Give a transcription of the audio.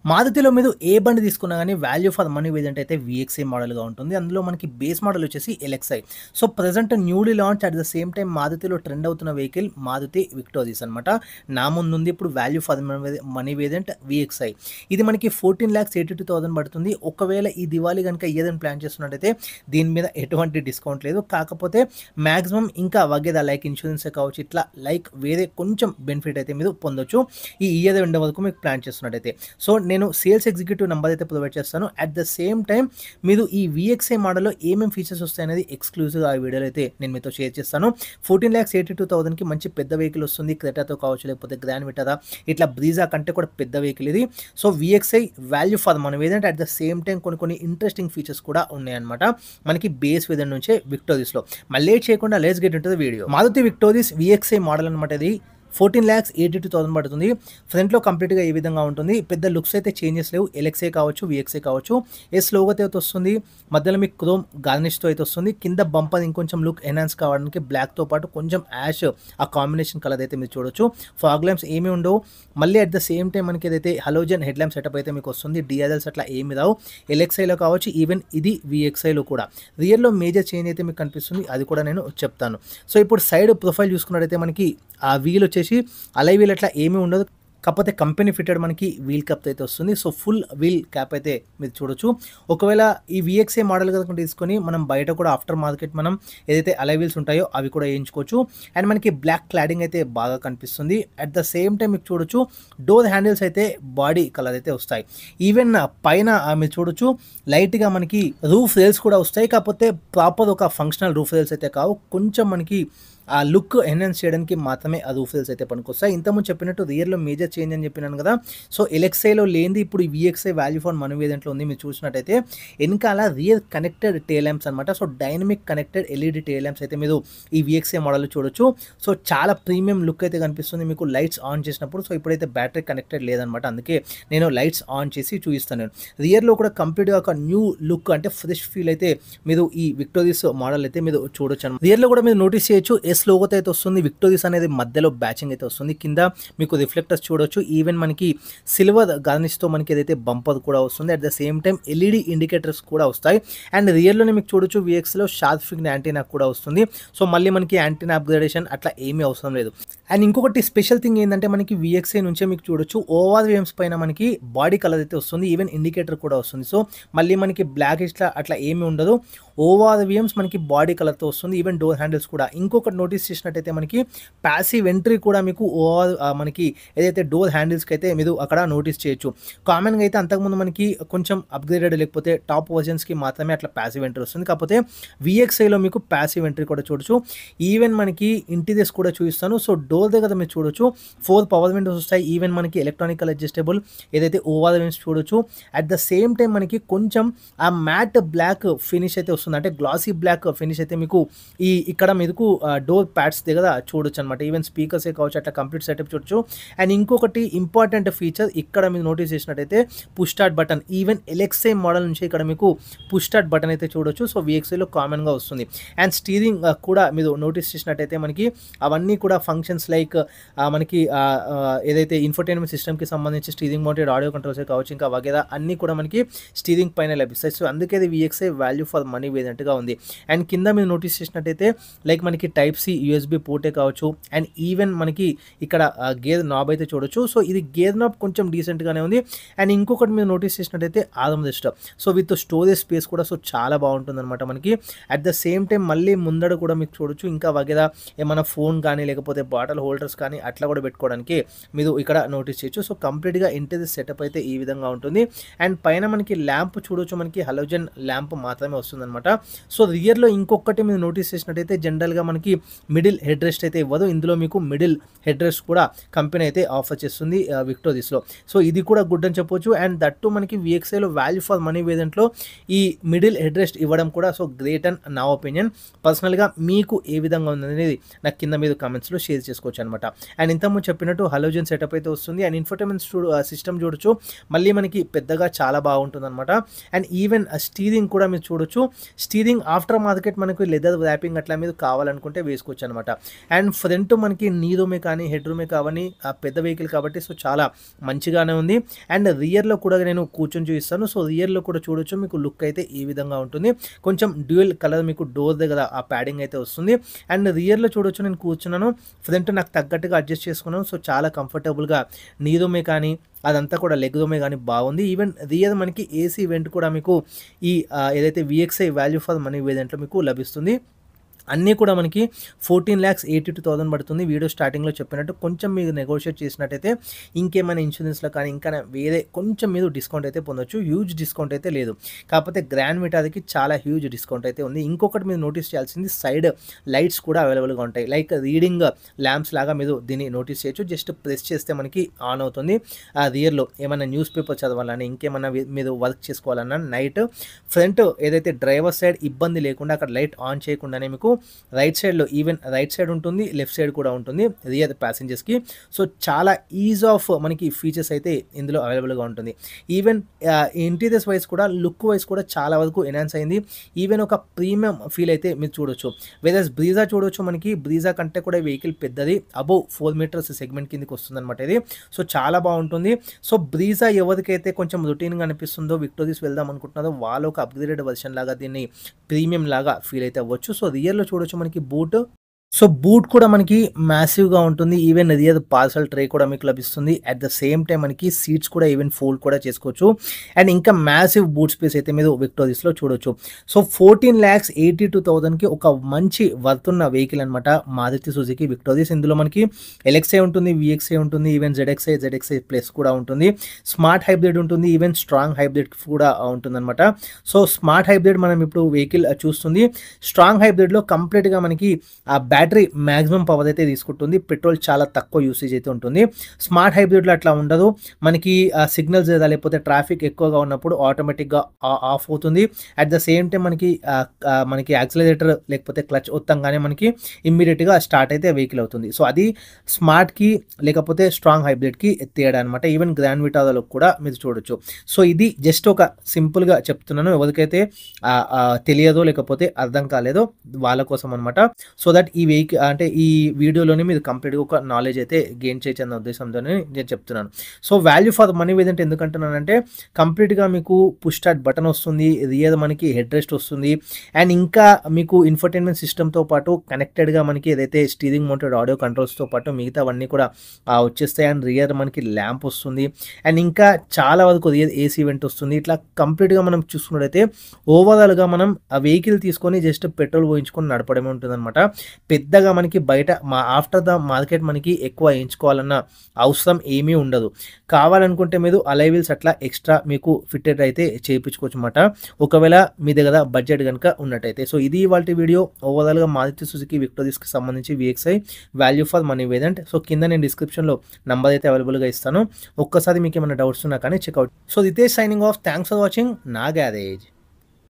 మారుతిలో మీరు ఏ బండి తీసుకున్నా గానీ వాల్యూ ఫర్ మనీ వేరియంట్ అయితే వీఎక్స్ఐ మోడల్‌గా ఉంటుంది. అందులో మనకి బేస్ మోడల్ వచ్చేసి LXI. So, present newly launch at the same time మారుతిలో ట్రెండ్ అవుతున్న వెహికల్ మారుతి విక్టోరియస్ అనమాట. నా ముందుంది ఇప్పుడు value for money variant VXI. ఇది మనకి 14,82,000 పడుతుంది. ఒకవేళ ఈ దివాళీ గనుక ఇయ్యాలని ప్లాన్ చేస్తున్నట్టయితే దీని మీద ఎటువంటి డిస్కౌంట్ లేదు. కాకపోతే మాక్సిమం ఇంకా వగేరా లైక్ ఇన్స్యూరెన్సే కావచ్చు, ఇట్లా లైక్ వేరే కొంచెం బెనిఫిట్ అయితే మీరు పొందొచ్చు. ఈ ఇయర్ ఎండ్ వరకు మీకు ప్లాన్ చేస్తున్నట్టయితే. సో, నేను సేల్స్ ఎగ్జిక్యూటివ్ నంబర్ అయితే ప్రొవైడ్ చేస్తాను. అట్ ద సేమ్ టైమ్ మీరు ఈ వీఎక్స్ఐ మోడల్‌లో ఏమేం ఫీచర్స్ వస్తాయనేది ఎక్స్‌క్లూజివ్‌గా ఆ వీడియోలో అయితే నేను మీతో షేర్ చేస్తాను. 14,82,000కి మంచి పెద్ద వెహికల్ వస్తుంది. క్రెటాతో కావచ్చు, లేకపోతే గ్రాండ్ విటారా, ఇట్లా బ్రీజా కంటే కూడా పెద్ద వెహికల్ ఇది. So, VXI value for money variant at the same time కొన్ని ఇంట్రెస్టింగ్ ఫీచర్స్ కూడా ఉన్నాయన్నమాట. మనకి బేస్ వేరియంట్ నుంచే విక్టోరియస్‌లో. మళ్ళీ లేట్ చేయకుండా let's get into the video. Maruti Victoris VXI model అనమాట ఇది. 14,82,000 పడుతుంది. ఫ్రంట్‌లో కంప్లీట్‌గా ఈ విధంగా ఉంటుంది. పెద్ద లుక్స్ అయితే చేంజెస్ లేవు. ఎల్ఎక్స్ఐ కావచ్చు, వీఎక్స్ఐ కావచ్చు. ఎస్ లోగోతో అయితే వస్తుంది. మధ్యలో మీకు క్రోమ్ గార్నిష్‌తో అయితే వస్తుంది. కింద బంపర్ ఇంకొంచెం లుక్ ఎన్హాన్స్ కావడానికి బ్లాక్‌తో పాటు కొంచెం యాష్ ఆ కాంబినేషన్ కలర్ అయితే మీరు చూడొచ్చు. ఫాగ్ ల్యాంప్స్ ఏమీ ఉండవు. మళ్ళీ అట్ ద సేమ్ టైమ్ మనకి ఏదైతే హలోజన్ హెడ్ ల్యాంప్ సెటప్ అయితే మీకు వస్తుంది. డిఆర్ఎల్స్ అట్లా ఏమి రావు. ఎల్ఎక్స్ఐలో కావచ్చు, ఈవెన్ ఇది వీఎక్స్ఐలో కూడా. రియర్‌లో మేజర్ చేంజ్ అయితే మీకు కనిపిస్తుంది. అది కూడా నేను చెప్తాను. సో, ఇప్పుడు సైడ్ ప్రొఫైల్ చూసుకున్నట్టయితే మనకి ఆ వీల్ వచ్చేసి అలై వీల్ అట్లా ఏమీ ఉండదు. కాకపోతే కంపెనీ ఫిటెడ్ మనకి వీల్ క్యాప్ అయితే వస్తుంది. సో, ఫుల్ వీల్ క్యాప్ అయితే మీరు చూడొచ్చు. ఒకవేళ ఈ వీఎక్స్ఐ మోడల్ కనుక తీసుకొని మనం బయట కూడా ఆఫ్టర్ మార్కెట్ మనం ఏదైతే అలై వీల్స్ ఉంటాయో అవి కూడా వేయించుకోవచ్చు. అండ్ మనకి బ్లాక్ క్లాడింగ్ అయితే బాగా కనిపిస్తుంది. అట్ ద సేమ్ టైం మీకు చూడొచ్చు డోర్ హ్యాండిల్స్ అయితే బాడీ కలర్ అయితే వస్తాయి. ఈవెన్ పైన మీరు చూడొచ్చు లైట్‌గా మనకి రూఫ్ రైల్స్ కూడా వస్తాయి. కాకపోతే ప్రాపర్ ఒక ఫంక్షనల్ రూఫ్ రైల్స్ అయితే కావు. కొంచెం మనకి ఆ లుక్ ఎన్హాన్స్ చేయడానికి మాత్రమే ఆ రూఫ్ రైల్స్ అయితే పనికొస్తాయి. ఇంతకుముందు చెప్పినట్టు రియర్‌లో మేజర్ చేంజ్ అని చెప్పినాను కదా. సో, ఎల్ఎక్స్ఐలో లేనిది ఇప్పుడు ఈ వీఎక్స్ఐ వాల్యూ ఫర్ మనీ వేరియంట్‌లో ఉంది. మీరు చూసినట్టయితే వెనకాల రియర్ కనెక్టెడ్ టెయిల్ ల్యాంప్స్ అనమాట. So, dynamic connected LED tail lamps అయితే మీరు ఈ వీఎక్స్ఐ మోడల్‌లో చూడొచ్చు. సో, చాలా ప్రీమియం లుక్ అయితే కనిపిస్తుంది మీకు లైట్స్ ఆన్ చేసినప్పుడు. సో, ఇప్పుడైతే బ్యాటరీ కనెక్టెడ్ లేదనమాట. అందుకే నేను లైట్స్ ఆన్ చేసి చూపిస్తాను నేను. రియర్‌లో కూడా కంప్లీట్‌గా ఒక న్యూ లుక్ అంటే ఫ్రెష్ ఫీల్ అయితే మీరు ఈ విక్టోరియస్ మోడల్ అయితే మీరు చూడొచ్చు అనమాట. రియర్‌లో కూడా మీరు నోటీస్ చేయొచ్చు ఎస్ లోగోతో అయితే వస్తుంది. విక్టోరియస్ అనేది మధ్యలో బ్యాచింగ్ అయితే వస్తుంది. కింద మీకు రిఫ్లెక్టర్స్ చూడొచ్చు. ఈవెన్ మనకి సిల్వర్ గార్నిష్‌తో మనకి ఏదైతే బంపర్ కూడా వస్తుంది. At the same time LED indicators కూడా వస్తాయి. అండ్ రియర్‌లోనే మీకు చూడొచ్చు వీఎక్స్‌లో షార్ప్ ఫిగ్న్ యాంటీనా కూడా వస్తుంది. సో, మళ్ళీ మనకి యాంటీనా అప్‌గ్రేడేషన్ అట్లా ఏమీ అవసరం లేదు. అండ్ ఇంకొకటి స్పెషల్ థింగ్ ఏంటంటే మనకి వీఎక్స్ఐ నుంచే మీకు చూడొచ్చు ఓఆర్‌వీఎమ్స్ పైన మనకి బాడీ కలర్ అయితే వస్తుంది. ఈవెన్ ఇండికేటర్ కూడా వస్తుంది. సో, మళ్ళీ మనకి బ్లాకిష్ అట్లా ఏమీ ఉండదు. ఓఆర్‌వీఎమ్స్ మనకి బాడీ కలర్‌తో వస్తుంది. ఈవెన్ డోర్ హ్యాండిల్స్ కూడా. ఇంకొకటి నోటీస్ చేసినట్టయితే మనకి ప్యాసివ్ ఎంట్రీ కూడా మీకు మనకి ఏదైతే డోర్ హ్యాండిల్స్‌కి అయితే మీరు అక్కడ నోటీస్ చేయొచ్చు. కామన్‌గా అయితే అంతకుముందు మనకి కొంచెం అప్‌గ్రేడెడ్ లేకపోతే టాప్ వర్షన్స్‌కి మాత్రమే అట్లా ప్యాసివ్ ఎంట్రీ వస్తుంది. కాకపోతే వీఎక్స్ఐలో మీకు ప్యాసివ్ ఎంట్రీ కూడా చూడొచ్చు. ఈవెన్ మనకి ఇంటీరియర్స్ కూడా చూపిస్తాను. సో, డోర్ దగ్గర మీరు చూడొచ్చు 4 పవర్ విండోస్ వస్తాయి. ఈవెన్ మనకి ఎలక్ట్రానికల్ అడ్జస్టబుల్ ఏదైతే ఓఆర్‌వీఎమ్స్ చూడొచ్చు. అట్ ద సేమ్ టైం మనకి కొంచెం ఆ మ్యాట్ బ్లాక్ ఫినిష్ అయితే వస్తుంది. అంటే గ్లాసీ బ్లాక్ ఫినిష్ అయితే మీకు ఇక్కడ మీకు డోర్ ప్యాడ్స్ దగ్గర చూడొచ్చు అనమాట. ఈవెన్ స్పీకర్సే కావచ్చు అట్లా కంప్లీట్ సెటప్ చూడొచ్చు. అండ్ ఇంకొకటి ఇంపార్టెంట్ ఫీచర్ ఇక్కడ మీరు నోటీస్ చేసినట్టయితే push start button. Even LXi model నుంచి ఇక్కడ మీకు పుష్ స్టార్ట్ బటన్ అయితే చూడొచ్చు. సో, వీఎక్స్ఐలో కామన్‌గా వస్తుంది. అండ్ స్టీరింగ్ కూడా మీరు నోటీస్ చేసినట్టయితే మనకి అవన్నీ కూడా ఫంక్షన్స్ లైక్ మనకి ఏదైతే ఇన్ఫోటైన్మెంట్ సిస్టమ్‌కి సంబంధించి స్టీరింగ్ మౌంటెడ్ ఆడియో కంట్రోల్సే కావచ్చు, ఇంకా వగేరా అన్నీ కూడా మనకి స్టీరింగ్ పైన లభిస్తాయి. సో, అందుకే ఇది వీఎక్స్ఐ వాల్యూ ఫర్ మనీ వేరియంట్‌గా ఉంది. అండ్ కింద మీరు నోటీస్ చేసినట్టయితే లైక్ మనకి టైప్ సి యూఎస్బీ పోర్టే కావచ్చు. అండ్ ఈవెన్ మనకి ఇక్కడ గేర్ నాబ్ అయితే చూడొచ్చు. సో, ఇది గేర్ నాబ్ కొంచెం డీసెంట్‌గానే ఉంది. అండ్ ఇంకొకటి మీరు నోటీస్ చేసినట్టయితే arm rest. So, with storage space కూడా సో, చాలా బాగుంటుందన్నమాట మనకి. అట్ ద సేమ్ టైం మళ్ళీ ముందడ కూడా మీకు చూడొచ్చు. ఇంకా వగేరా ఏమైనా ఫోన్ కానీ లేకపోతే బాటిల్ హోల్డర్స్ కానీ అట్లా కూడా పెట్టుకోవడానికి మీరు ఇక్కడ నోటీస్ చేయొచ్చు. సో, కంప్లీట్‌గా ఇంటీరియర్ సెటప్ అయితే ఈ విధంగా ఉంటుంది. అండ్ పైన మనకి ల్యాంప్ చూడొచ్చు. మనకి హలోజన్ ల్యాంప్ మాత్రమే వస్తుందన్నమాట. సో, రియర్‌లో ఇంకొకటి మీరు నోటీస్ చేసినట్టయితే జనరల్‌గా మనకి మిడిల్ హెడ్ రెస్ట్ అయితే ఇవ్వదు. ఇందులో మీకు మిడిల్ హెడ్ రెస్ట్ కూడా కంపెనీ అయితే ఆఫర్ చేస్తుంది విక్టోరియస్‌లో. సో, ఇది కూడా గుడ్ అని చెప్పొచ్చు. అండ్ దట్టు మనకి వీఎక్స్ఐలో వాల్యూ ఫర్ మనీ వేరియంట్‌లో ఈ మిడిల్ హెడ్ రెస్ట్ ఇవ్వడం కూడా సో, గ్రేట్ అని నా ఒపీనియన్. పర్సనల్‌గా మీకు ఏ విధంగా ఉందనేది నాకు కింద మీరు కామెంట్స్‌లో షేర్ చేసుకోవచ్చు అనమాట. అండ్ ఇంతకుముందు చెప్పినట్టు హలోజన్ సెటప్ అయితే వస్తుంది. అండ్ ఇన్ఫోటైన్మెంట్ సిస్టమ్ చూడొచ్చు. మళ్ళీ మనకి పెద్దగా చాలా బాగుంటుందన్నమాట. అండ్ ఈవెన్ స్టీరింగ్ కూడా మీరు చూడొచ్చు. స్టీరింగ్ ఆఫ్టర్ మార్కెట్ మనకు లెదర్ ర్యాపింగ్ అట్లా మీరు కావాలనుకుంటే వేసుకోవచ్చు. వేసుకోవచ్చు అనమాట. అండ్ ఫ్రంట్ మనకి నీ రూమే కానీ హెడ్ రూమే కావని పెద్ద వెహికల్ కాబట్టి సో చాలా మంచిగానే ఉంది. అండ్ రియర్లో కూడా నేను కూర్చొని చూపిస్తాను. సో రియర్లో కూడా చూడొచ్చు, మీకు లుక్ అయితే ఈ విధంగా ఉంటుంది. కొంచెం డ్యూయల్ కలర్ మీకు డోర్ దగ్గర ఆ ప్యాడింగ్ అయితే వస్తుంది. అండ్ రియర్లో చూడొచ్చు, నేను కూర్చున్నాను, ఫ్రంట్ నాకు తగ్గట్టుగా అడ్జస్ట్ చేసుకున్నాను. సో చాలా కంఫర్టబుల్గా నీ రూమే కానీ అదంతా కూడా లెగ్ రూమే కానీ బాగుంది. ఈవెన్ రియర్ మనకి ఏసీ వెంట్ కూడా మీకు ఈ ఏదైతే VXI వాల్యూ ఫర్ మనీ వేరియంట్లో మీకు లభిస్తుంది. అన్నీ కూడా మనకి 14,82,000 పడుతుంది. వీడియో స్టార్టింగ్లో చెప్పినట్టు కొంచెం మీరు నెగోషియేట్ చేసినట్టయితే ఇంకేమైనా ఇన్సూరెన్స్లో కానీ ఇంకా వేరే కొంచెం మీరు డిస్కౌంట్ అయితే పొందొచ్చు. హ్యూజ్ డిస్కౌంట్ అయితే లేదు, కాకపోతే గ్రాండ్ విటారాకి చాలా హ్యూజ్ డిస్కౌంట్ అయితే ఉంది. ఇంకొకటి మీరు నోటీస్ చేయాల్సింది, సైడ్ లైట్స్ కూడా అవైలబుల్గా ఉంటాయి. లైక్ రీడింగ్ ల్యాంప్స్ లాగా మీరు దీన్ని నోటీస్ చేయొచ్చు. జస్ట్ ప్రెస్ చేస్తే మనకి ఆన్ అవుతుంది. ఆ రియర్లో ఏమైనా న్యూస్ పేపర్ చదవాలని, ఇంకేమైనా మీరు వర్క్ చేసుకోవాలన్నా నైట్ ఫ్రంట్ ఏదైతే డ్రైవర్ సైడ్ ఇబ్బంది లేకుండా అక్కడ లైట్ ఆన్ చేయకుండానే మీకు రైట్ సైడ్లో ఈవెన్ రైట్ సైడ్ ఉంటుంది, లెఫ్ట్ సైడ్ కూడా ఉంటుంది రియర్ ప్యాసింజర్స్కి. సో చాలా ఈజ్ ఆఫ్ మనకి ఫీచర్స్ అయితే ఇందులో అవైలబుల్గా ఉంటుంది. ఈవెన్ ఇంటీరియర్స్ వైజ్ కూడా లుక్ వైజ్ కూడా చాలా వరకు ఎన్హాన్స్ అయింది. ఈవెన్ ఒక ప్రీమియం ఫీల్ అయితే మీరు చూడొచ్చు. వేరస్ బ్రీజా చూడొచ్చు, మనకి బ్రీజా కంటే కూడా వెహికల్ పెద్దది, అబౌవ్ 4 మీటర్స్ సెగ్మెంట్ కిందకి వస్తుంది అనమాట ఇది. సో చాలా బాగుంటుంది. సో బ్రీజా ఎవరికైతే కొంచెం రొటీన్గా అనిపిస్తుందో, విక్టోరియస్ వెళ్దాం అనుకుంటున్నారో వాళ్ళు ఒక అప్గ్రేడెడ్ వర్షన్ లాగా దీన్ని ప్రీమియం లాగా ఫీల్ అయితే అవ్వచ్చు. సో రియర్లో చూడొచ్చు మనకి బూట్. సో బూట్ కూడా మనకి మ్యాసివ్గా ఉంటుంది. ఈవెన్ రియర్ పార్సల్ ట్రే కూడా మీకు లభిస్తుంది. అట్ ద సేమ్ టైం మనకి సీట్స్ కూడా ఈవెన్ ఫోల్డ్ కూడా చేసుకోవచ్చు. అండ్ ఇంకా మ్యాసివ్ బూట్ స్పేస్ అయితే మీరు విక్టోరియస్లో చూడొచ్చు. సో 14,82,000కి ఒక మంచి వర్త్ ఉన్న వెహికల్ అనమాట మారుతి సుజుకి విక్టోరియస్. ఇందులో మనకి LXI ఉంటుంది, VXI ఉంటుంది, ఈవెన్ ZXI ప్లస్ కూడా ఉంటుంది, స్మార్ట్ హైబ్రిడ్ ఉంటుంది, ఈవెన్ స్ట్రాంగ్ హైబ్రిడ్ కూడా ఉంటుందన్నమాట. సో స్మార్ట్ హైబ్రిడ్ మనం ఇప్పుడు వెహికల్ చూస్తుంది. స్ట్రాంగ్ హైబ్రిడ్లో కంప్లీట్గా మనకి ఆ బ్యాటరీ మ్యాక్సిమం పవర్ అయితే తీసుకుంటుంది. పెట్రోల్ చాలా తక్కువ యూసేజ్ అయితే ఉంటుంది. స్మార్ట్ హైబ్రిడ్లో అట్లా ఉండదు. మనకి సిగ్నల్స్ లేదా లేకపోతే ట్రాఫిక్ ఎక్కువగా ఉన్నప్పుడు ఆటోమేటిక్గా ఆఫ్ అవుతుంది. అట్ ద సేమ్ టైం మనకి యాక్సిలరేటర్ లేకపోతే క్లచ్ ఒత్తంగానే మనకి ఇమ్మీడియట్గా స్టార్ట్ అయితే వెహికల్ అవుతుంది. సో అది స్మార్ట్కి లేకపోతే స్ట్రాంగ్ హైబ్రిడ్కి తేడా అనమాట. ఈవెన్ గ్రాండ్ విటారాలో కూడా మీరు చూడొచ్చు. సో ఇది జస్ట్ ఒక సింపుల్గా చెప్తున్నాను, ఎవరికైతే తెలియదో లేకపోతే అర్థం కాలేదో వాళ్ళ కోసం అనమాట. సో దట్ ఈ వెహికల్ అంటే ఈ వీడియోలోనే మీరు కంప్లీట్గా ఒక నాలెడ్జ్ అయితే గెయిన్ చేయొచ్చు అన్న ఉద్దేశంతోనే నేను చెప్తున్నాను. సో వాల్యూ ఫర్ మనీ ఏదంటే ఎందుకంటున్నానంటే కంప్లీట్గా మీకు పుష్ స్టార్ట్ బటన్ వస్తుంది, రియర్ మనకి హెడ్ రెస్ట్ వస్తుంది, అండ్ ఇంకా మీకు ఇన్ఫర్టైన్మెంట్ సిస్టమ్తో పాటు కనెక్టెడ్గా మనకి ఏదైతే స్టీరింగ్ మౌంటెడ్ ఆడియో కంట్రోల్స్తో పాటు మిగతావన్నీ కూడా వచ్చేస్తాయి. అండ్ రియర్ మనకి ల్యాంప్ వస్తుంది, అండ్ ఇంకా చాలా వరకు రియర్ ఏసీ వెంట్ వస్తుంది. ఇట్లా కంప్లీట్గా మనం చూసుకున్నట్టయితే ఓవరాల్గా మనం ఆ వెహికల్ తీసుకొని జస్ట్ పెట్రోల్ పోయించుకొని నడపడమే ఉంటుందన్నమాట. పెద్దగా మనకి బయట ఆఫ్టర్ ద మార్కెట్ మనకి ఎక్కువ వేయించుకోవాలన్న అవసరం ఏమీ ఉండదు. కావాలనుకుంటే మీరు అలై వీల్స్ అట్లా ఎక్స్ట్రా మీకు ఫిట్టెడ్ అయితే చేయించుకోవచ్చు అనమాట, ఒకవేళ మీ దగ్గర బడ్జెట్ కనుక ఉన్నట్టయితే. సో ఇది ఇవాల్టి వీడియో. ఓవరాల్గా మారుతి సుజుకి విక్టోరియస్కి సంబంధించి VXI value for money variant. So కింద నేను డిస్క్రిప్షన్లో నంబర్ అయితే అవైలబుల్గా ఇస్తాను, ఒక్కసారి మీకు ఏమైనా డౌట్స్ ఉన్నా కానీ check out. So this signing off. Thanks for watching నా గ్యారేజ్.